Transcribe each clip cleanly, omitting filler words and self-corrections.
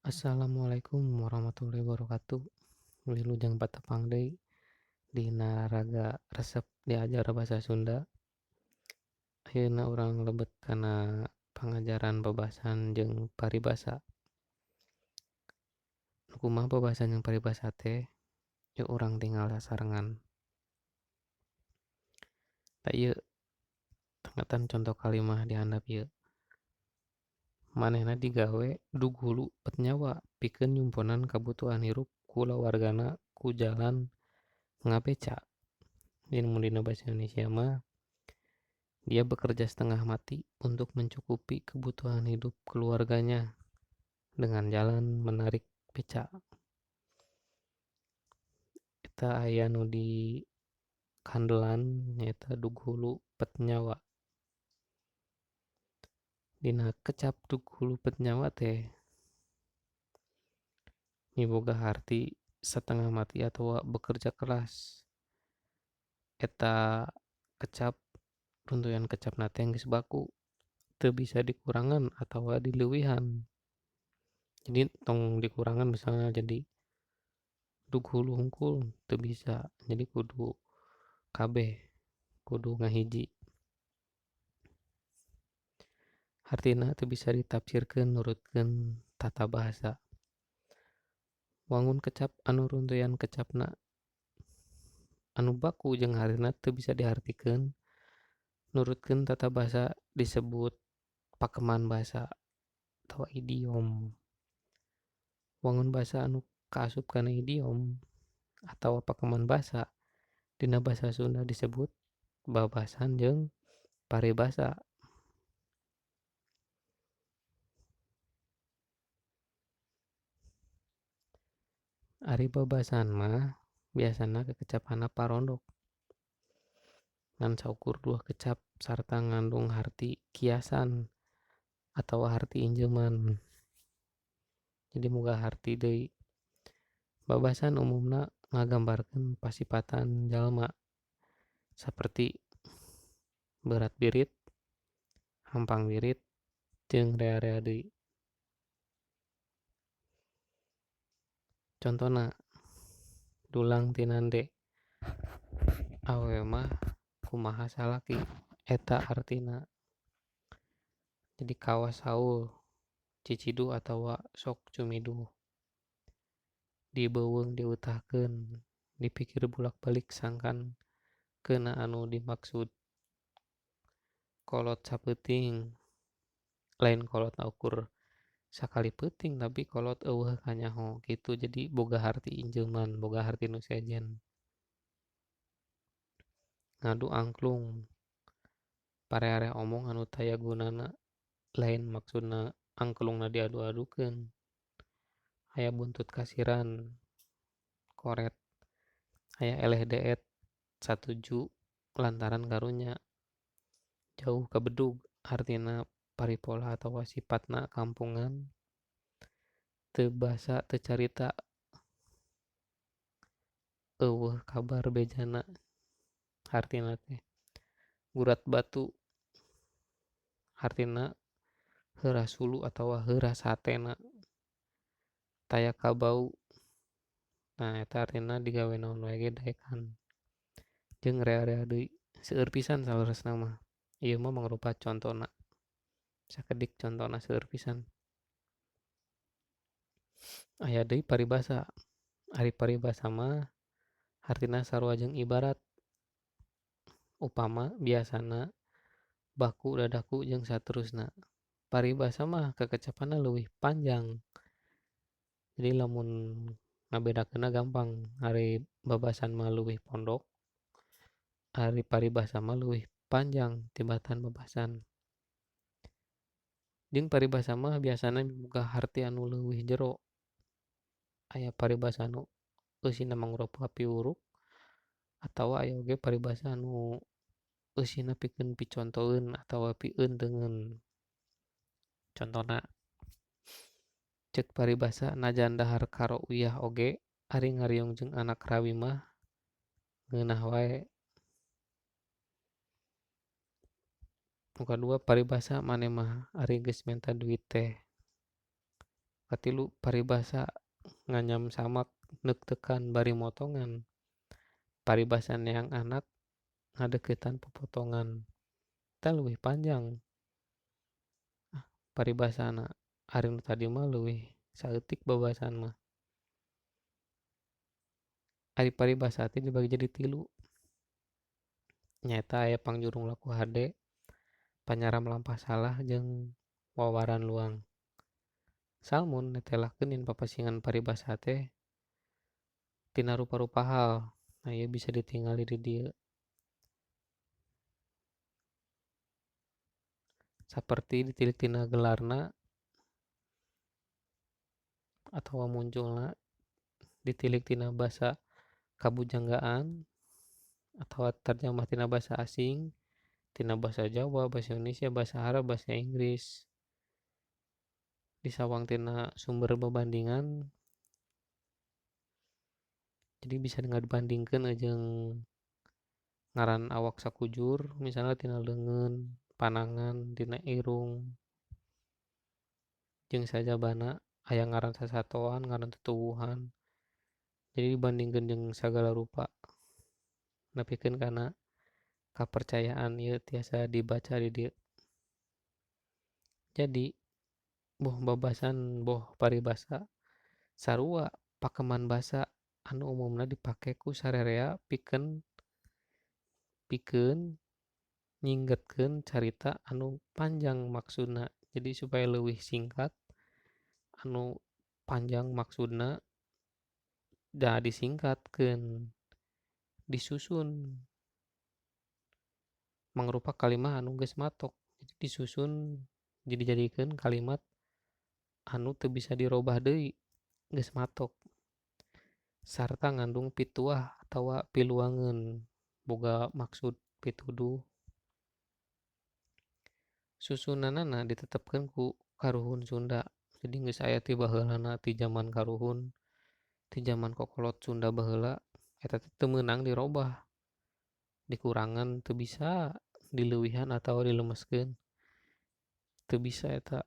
Assalamualaikum warahmatullahi wabarakatuh. Wilujeng Patepang deui dina raga resep diajar basa Sunda. Ayeuna urang lebet kana pangajaran babasan jeung paribasa. Nu kumaha babasan jeung paribasa teh? Yeuh urang tinggal sasarengan. Da ieu tangatan contoh kalimah di handap ieu. Manehna digawe dugulu pet nyawa pikeun nyumponan kabutuhan hirup kulawargana ku jalan ngabeca. Jadi mun dina basa Indonesia mah dia bekerja setengah mati untuk mencukupi kebutuhan hidup keluarganya dengan jalan menarik beca. Eta aya nu di kandelan nyaeta dugulu pet nyawa. Dina kecap dugulu pet nyawa teh miboga harti setengah mati atawa bekerja keras. Eta kecap runtuyan kecapna teh geus baku teu bisa dikurangan atawa dileuwihan. Jadi tong dikurangan misalnya jadi dugulu hungkul teu bisa. Jadi kudu kabeh, kudu ngahiji. Hartina teu bisa ditafsirkeun nurutkeun tata bahasa. Wangun kecap anu runtuyan kecapna anu baku jeung hartina teu bisa dihartikeun nurutkeun tata bahasa disebut pakeman basa atawa idiom. Wangun basa anu kaasup kana idiom atawa pakeman basa dina basa Sunda disebut babasan jeung paribasa. Ari babasan mah biasana kekecapna parondok ngan saukur 2 kecap sarta ngandung harti kiasan atawa harti injeman. Jadi muga harti deui. Babasan umumna ngagambarkeun pasipatan jalma saperti berat birit, hampang wirit, jeung rea-rea deui. Contona dulang tinande awewe mah kumaha salaki eta artina. Jadi kawas haul cicidu atawa sok cumidu. Dibeuweung diutahkeun dipikir bulak-balik sangkan keuna anu dimaksud. Kolot sapeuting lain kolot ukur sakali peuting tapi kolot eueuh kanyaho kitu. Jadi boga harti injeman, boga harti nu sejen. Ngadu angklung pareare omong anu taya gunana lain maksudna angklungna diadu-adukeun. Aya buntut kasiran koret, aya eleh deet satuju lantaran karunya jauh ka bedug. Artina paripola atawa sifatna kampungan teu basa teu carita eueuh kabar bejana. Hartina teh gurat batu hartina heuras hulu atawa heuras hatena taya kabau. Nah eta artina digawe naon wae ge daekan jeung rea-rea deui. Seueur pisan saleresna mah. Ieu mah mangrupa contona. Sakedik contona seueur pisan. Aya deui paribasa. Ari paribasa mah hartina sarua jeung ibarat. Upama biasana baku dadaku jeung saterusna. Paribasa mah kakecapanna leuwih panjang. Jadi lamun ngabedakeunna gampang. Ari babasan mah leuwih pondok, ari paribasa mah leuwih panjang tibatan babasan. Jeung paribasa mah biasana miboga harti anu leuwih jero. Aya paribasa anu eusina mangrupa piwuruk atawa aya oge paribasa anu eusina pikeun picontoeun atawa pieunteungeun. Contona ceuk paribasa najan dahar karo uyah oge ari ngariung jeung anak rawi mah ngeunah wae. Nu kadua paribasa maneh mah ari geus menta duit teh Katilu paribasa nganyam samak neuk tekan bari motongan. Paribasa neang anak ngadeukeutan pepotongan. Eta leuwih panjang paribasana. Ari nu tadi mah leuwih saeutik babasan mah. Ari paribasa teh dibagi jadi 3. Nyaeta aya pangjurung laku hade, panyaram lampah salah, jeung wawaran luang. Salmun netelakeun yen papasingan paribasa teh tina rupa-rupa hal. Nah, ieu bisa ditingali di dieu. Saperti ditilik tina gelarna atawa munculna, ditilik tina basa kabujanggaan atawa tarjamah tina basa asing, tina basa Jawa, basa Indonesia, basa Arab, basa Inggris. Disawang tina sumber bebandingan, jadi bisa ngadibandingkeun jeung ngaran awak sakujur, misalnya tina leungeun, panangan, tina irung, jeung sajabana aya ngaran sasatoan, ngaran tutuwuhan. Jadi dibandingkeun jeung sagala rupa, nepikeun kana kapercayaan ieu tiasa dibaca di dieu. Jadi boh paribasa sarua pakeman basa anu umumna dipake ku sararea pikeun nyinggetkeun carita anu panjang maksudna. Jadi supaya leuwih singkat, anu panjang maksudna da disingkatkeun, disusun mangrupa kalimah anu geus matok. Jadi disusun jadi jadikeun kalimat anu teu bisa dirobah deui, geus matok. Sarta ngandung pituah atawa piluangeun, boga maksud pituduh. Susunanana ditetepkeun ku karuhun Sunda. Jadi geus aya ti baheulana ti zaman karuhun, ti zaman kokolot Sunda baheula, eta teh teu meunang dirobah. Dikurangan teu bisa, dileuwihan atawa dilemeskeun teu bisa eta,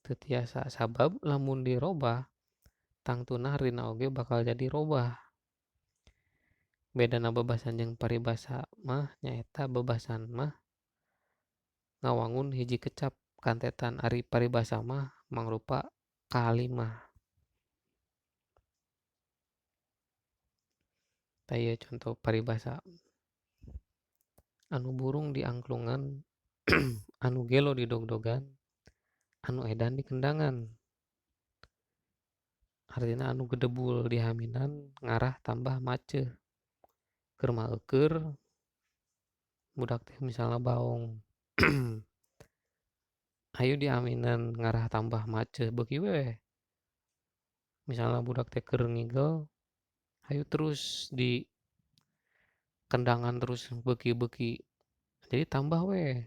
teu tiasa. Sabab lamun dirobah, tangtuna harina oge bakal jadi robah. Bedana bebasan jeung paribasa mah nyaeta bebasan mah ngawangun hiji kecap kantetan, ari paribasa mah mangrupa kalimah. Tah ieu contoh paribasa. Anu burung di angklungan, anu gelo di dogdogan, anu edan di kendangan. Artina anu gedebul di haminan ngarah tambah maceuh. Keur maeukeur budak teh misalna baong. Hayu di haminan ngarah tambah maceuh beuki we. Misalna budak teh keur ngigel, hayu terus di kendangan terus beuki-beuki. Jadi tambah we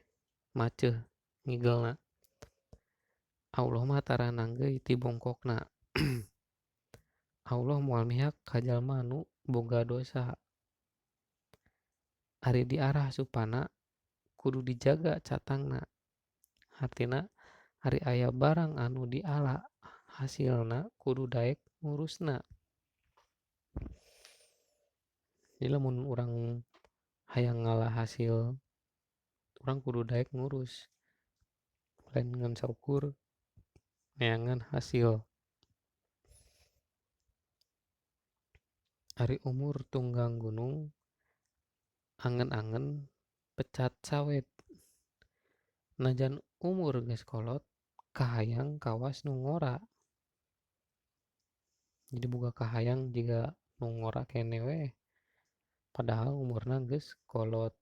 maceuh ngigelna. Allah mah tara nanggeui ti bongkokna. Allah moal mihak ka jalma anu boga dosa. Ari diarah supana kudu dijaga catangna. Artina ari aya barang anu diala hasilna kudu daek ngurusna. Jadi lamun urang hayang ngalah hasil, urang kudu daek ngurus. Lain ngan saukur neangan hasil. Ari umur tunggang gunung, angen-angen pecat sawet. Najan umur geus kolot, kahayang kawas nu ngora. Jadi boga kahayang jiga nu ngora keneh we. Padahal umurna geus kolot.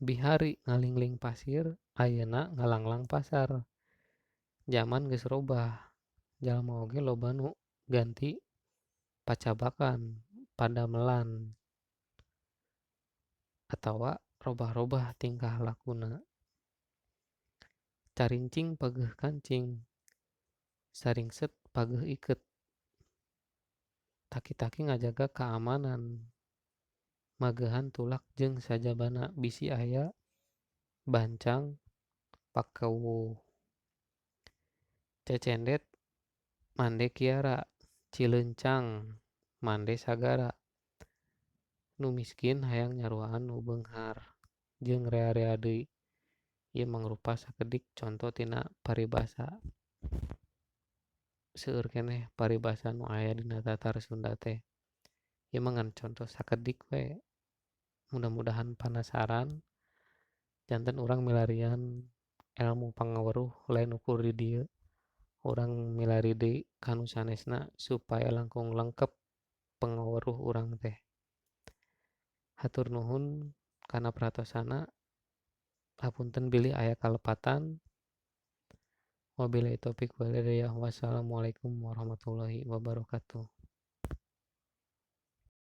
Bihari ngalingling pasir, ayeuna ngalanglang pasar. Zaman geus robah, jalma oge loba nu ganti pacabakan, padamelan, atawa robah-robah tingkah lakuna. Carincing pageuh kancing, saringset pageuh ikeut. Taki-taki ngajaga kaamanan, mageuhan tulak jeung sajabana bisi aya bancang pakeuwuh. Cecendet mande Kiara, Cileuncang mande sagara, nu miskin hayang nyaruaan nu beunghar, jeung rea-rea deui. Ieu mangrupa sakedik conto tina paribasa seueur keneh paribasa nu aya dina Tatar Sunda teh. Ieu mah ngan conto sakedik we. Mudah-mudahan panasaran janten urang milarian elmu pangaweuruh lain ukur di dieu. Urang milari deui kanu sanesna supaya langkung lengkep pangaweuruh urang teh. Hatur nuhun kana paratosana. Hapunten bilih aya kalepatan. Wabillahi taufik wal hidayah. Wassalamualaikum warahmatullahi wabarakatuh.